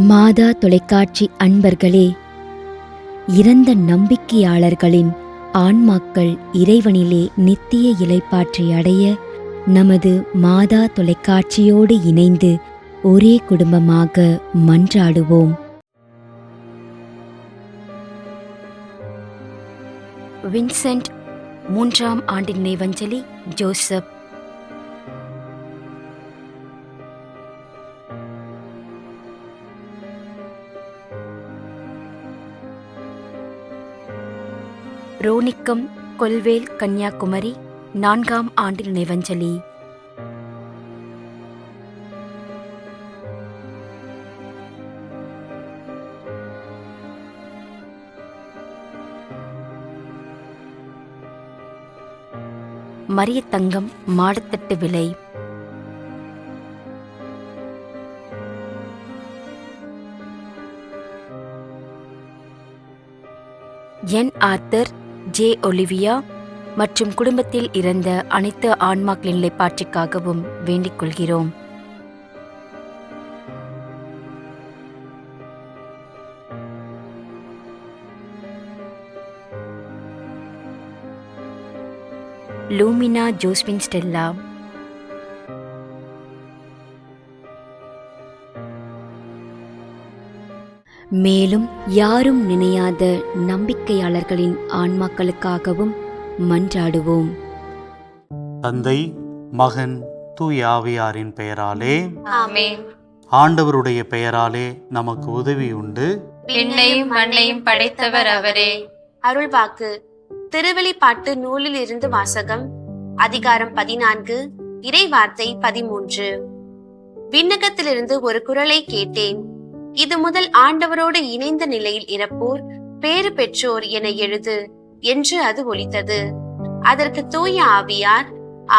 மாதா தொலைக்காட்சி அன்பர்களே, இறந்த நம்பிக்கையாளர்களின் ஆன்மாக்கள் இறைவனிலே நித்திய இளைப்பாற்றி அடைய நமது மாதா தொலைக்காட்சியோடு இணைந்து ஒரே குடும்பமாக மன்றாடுவோம். வின்சென்ட் 3ஆம் ஆண்டு நினைவஞ்சலி. ஜோசப். ரோனிக்கம், கொல்வேல், கன்னியாகுமரி 4ஆம் ஆண்டு நினைவஞ்சலி. மரியத்தங்கம், மாடத்தட்டு விலை. என் ஆர்த்தர், ஜே ஒலிவியா மற்றும் குடும்பத்தில் இறந்த அனைத்து ஆன்மாக்களின் இளைப்பாற்றிக்காகவும் வேண்டிக் கொள்கிறோம். Lumina Josephine Stella. மேலும் யாரும் நினையாத நம்பிக்கையாளர்களின் ஆன்மாக்களுக்காகவும் மன்றாடுவோம். தந்தை, மகன், தூய ஆவியாரின் பெயராலே ஆமென். ஆண்டவருடைய பெயராலே நமக்கு உதவி உண்டு. விண்ணையும் மண்ணையும் படைத்தவர் அவரே. அருள்வாக்கு. திருவெளிப்பாட்டு நூலில் இருந்து வாசகம். அதிகாரம் 14, இறை வார்த்தை 13. விண்ணகத்திலிருந்து ஒரு குரலை கேட்டேன். இது முதல் ஆண்டவரோடு இணைந்த நிலையில் இறப்போர் பேறு பெற்றோர் என எழுது என்று அது ஒலித்தது. அதற்கு தூய ஆவியார்,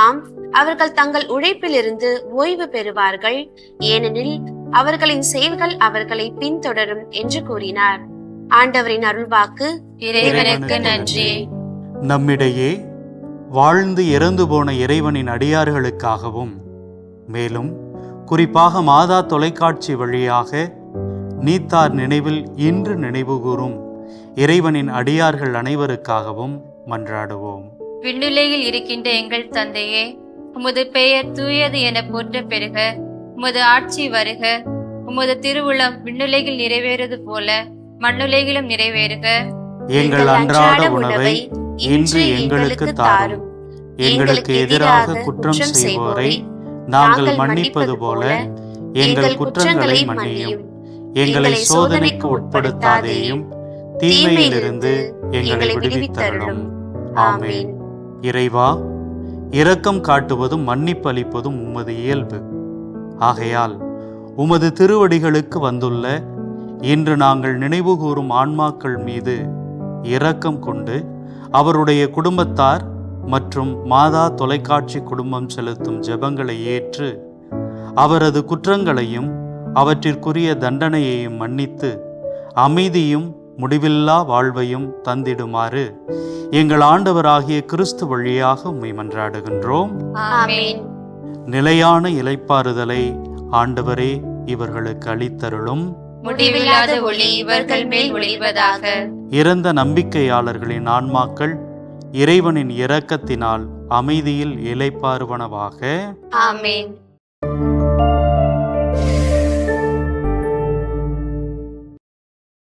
ஆம், அவர்கள் தங்கள் உழைப்பிலிருந்து ஓய்வு பெறுவார்கள், ஏனெனில் அவர்களின் செயல்கள் அவர்களை பின்தொடரும் என்று கூறினார். ஆண்டவரின் அருள்வாக்கு. இறைவனுக்கு நன்றி. நம்மிடையே வாழ்ந்து இறந்து போன இறைவனின் அடியார்களுக்காகவும், மேலும் குறிப்பாக மாதா தொலைக்காட்சி வழியாக நீத்தார் நினைவில் இன்று நினைவுகூரும் இறைவனின் அடியார்கள் அனைவருக்காகவும் மன்றாடுவோம். விண்ணுலகில் இருக்கின்ற எங்கள் தந்தையே, உமது பெயர் தூயது என போற்ற பெறுக. உமது ஆட்சி வருக. உமது திருவுளம் விண்ணுலகில் நிறைவேறுவது போல மண்ணுலகிலும் நிறைவேறுக. எங்கள் அன்றாட உணவை இன்று எங்களுக்கு தாரும். எங்களுக்கு எதிராக குற்றம் செய்வோரை நாங்கள் மன்னிப்பது போல எங்கள் குற்றங்களை மன்னியும். எங்களை சோதனைக்கு உட்படுத்தாதேயும், தீமையிலிருந்து எங்களை விடுவித்தருளும். ஆமென். இறைவா, இரக்கம் காட்டுவதும் மன்னிப்பு அளிப்பதும் உமது இயல்பு. ஆகையால் உமது திருவடிகளுக்கு வந்துள்ள இன்று நாங்கள் நினைவுகூரும் ஆன்மாக்கள் மீது இரக்கம் கொண்டு அவருடைய குடும்பத்தார் மற்றும் மாதா தொலைக்காட்சி குடும்பம் செலுத்தும் ஜெபங்களை ஏற்று அவரது குற்றங்களையும் அவற்றிற்குரிய தண்டனையையும் மன்னித்து அமைதியும் முடிவில்லா வாழ்வையும் தந்திடுமாறு எங்கள் ஆண்டவராகிய கிறிஸ்து வழியாக உம்மை மன்றாடுகின்றோம். ஆமென். நிலையான இளைப்பாறுதலை ஆண்டவரே இவர்களுக்கு அளித்தருளும். முடிவில்லாத ஒளி இவர்கள் மேல் ஒளிவதாக. இறந்த நம்பிக்கையாளர்களின் ஆன்மாக்கள் இறைவனின் இரக்கத்தினால் அமைதியில் இளைப்பாறுவனவாக. ஆமென்.